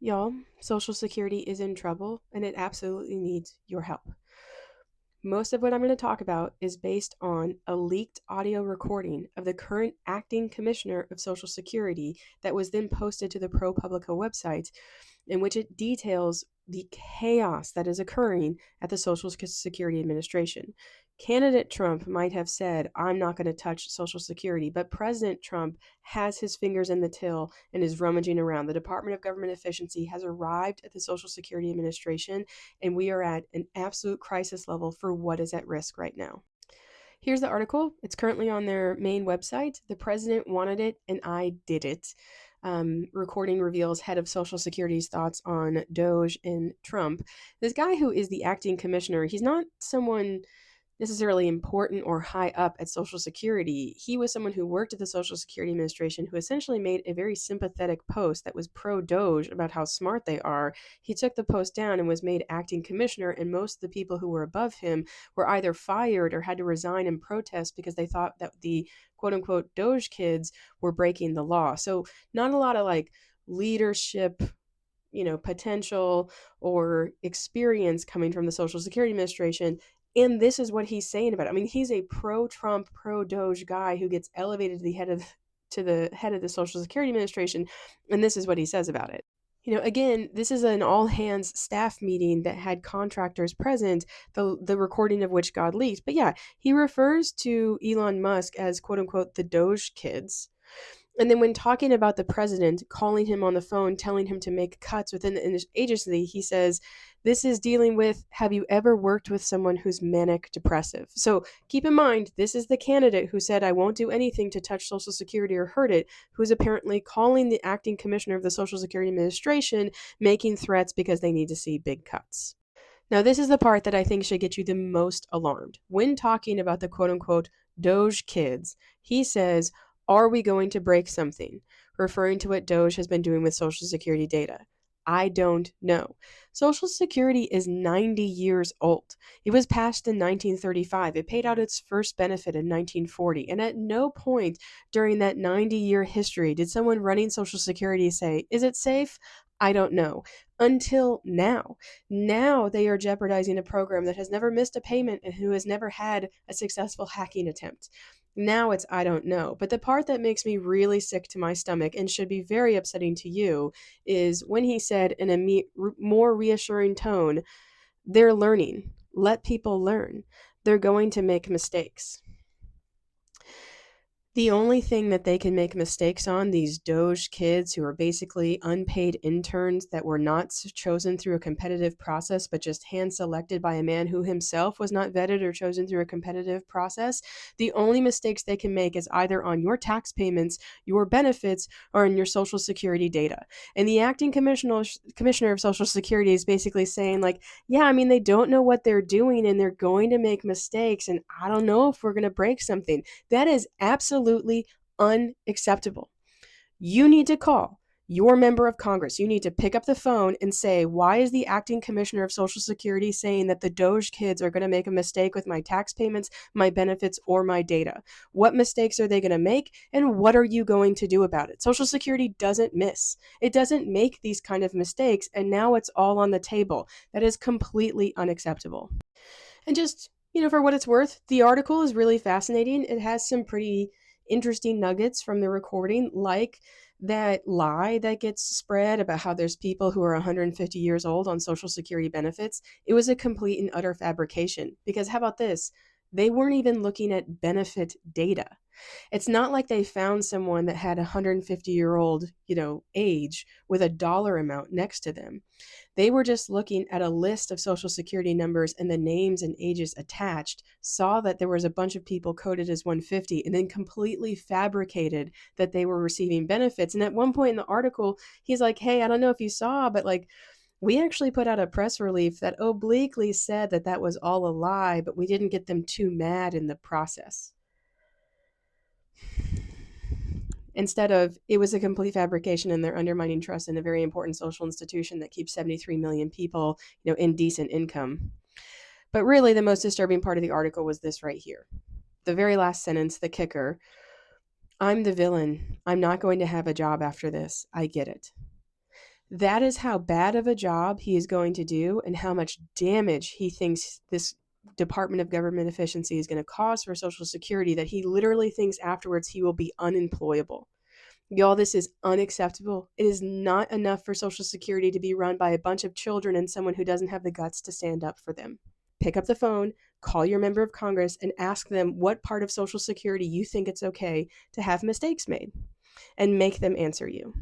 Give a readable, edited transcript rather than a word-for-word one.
Y'all, Social Security is in trouble and it absolutely needs your help. Most of what I'm going to talk about is based on a leaked audio recording of the current acting commissioner of Social Security that was then posted to the ProPublica website, in which it details the chaos that is occurring at the Social Security Administration. Candidate Trump might have said, I'm not going to touch Social Security, but President Trump has his fingers in the till and is rummaging around. The Department of Government Efficiency has arrived at the Social Security Administration, and we are at an absolute crisis level for what is at risk right now. Here's the article. It's currently on their main website. The president wanted it, and I did it. Recording reveals head of Social Security's thoughts on Doge and Trump. This guy who is the acting commissioner, he's not someone necessarily important or high up at Social Security. He was someone who worked at the Social Security Administration who essentially made a very sympathetic post that was pro Doge about how smart they are. He took the post down and was made acting commissioner, and most of the people who were above him were either fired or had to resign in protest because they thought that the quote unquote Doge kids were breaking the law. So, not a lot of leadership potential or experience coming from the Social Security Administration. And this is what he's saying about it. I mean, he's a pro-Trump, pro-Doge guy who gets elevated to the head of the Social Security Administration, and this is what he says about it. Again, this is an all hands staff meeting that had contractors present, the recording of which got leaked. But yeah, he refers to Elon Musk as quote unquote the Doge kids. And then when talking about the president, calling him on the phone, telling him to make cuts within the agency, he says, this is dealing with, have you ever worked with someone who's manic depressive? So keep in mind, this is the candidate who said, I won't do anything to touch Social Security or hurt it, who's apparently calling the acting commissioner of the Social Security Administration, making threats because they need to see big cuts. Now, this is the part that I think should get you the most alarmed. When talking about the quote unquote Doge kids, he says, are we going to break something? Referring to what Doge has been doing with Social Security data. I don't know. Social Security is 90 years old. It was passed in 1935. It paid out its first benefit in 1940. And at no point during that 90-year history did someone running Social Security say, is it safe? I don't know. Until now. Now they are jeopardizing a program that has never missed a payment and who has never had a successful hacking attempt. Now it's I don't know. But the part that makes me really sick to my stomach and should be very upsetting to you is when he said in a more reassuring tone, they're learning. Let people learn. They're going to make mistakes. The only thing that they can make mistakes on, these Doge kids who are basically unpaid interns that were not chosen through a competitive process, but just hand selected by a man who himself was not vetted or chosen through a competitive process, the only mistakes they can make is either on your tax payments, your benefits, or on your Social Security data. And the acting commissioner of Social Security is basically saying, yeah, I mean, they don't know what they're doing and they're going to make mistakes. And I don't know if we're going to break something. That is absolutely unacceptable. You need to call your member of Congress. You need to pick up the phone and say, why is the acting commissioner of Social Security saying that the Doge kids are going to make a mistake with my tax payments, my benefits, or my data? What mistakes are they going to make, and what are you going to do about it? Social Security doesn't miss. It doesn't make these kind of mistakes, and now it's all on the table. That is completely unacceptable. And just, for what it's worth, the article is really fascinating. It has some pretty interesting nuggets from the recording, like that lie that gets spread about how there's people who are 150 years old on Social Security benefits. It was a complete and utter fabrication. Because how about this? They weren't even looking at benefit data. It's not like they found someone that had a 150-year-old, age with a dollar amount next to them. They were just looking at a list of Social Security numbers and the names and ages attached, saw that there was a bunch of people coded as 150, and then completely fabricated that they were receiving benefits. And at one point in the article, he's like, hey, I don't know if you saw, but we actually put out a press release that obliquely said that that was all a lie, but we didn't get them too mad in the process. Instead of, it was a complete fabrication and they're undermining trust in a very important social institution that keeps 73 million people, in decent income. But really, the most disturbing part of the article was this right here. The very last sentence, the kicker. I'm the villain. I'm not going to have a job after this. I get it. That is how bad of a job he is going to do and how much damage he thinks this Department of Government Efficiency is going to cause for Social Security, that he literally thinks afterwards he will be unemployable. Y'all, this is unacceptable. It is not enough for Social Security to be run by a bunch of children and someone who doesn't have the guts to stand up for them. Pick up the phone, call your member of Congress, and ask them what part of Social Security you think it's okay to have mistakes made, and make them answer you.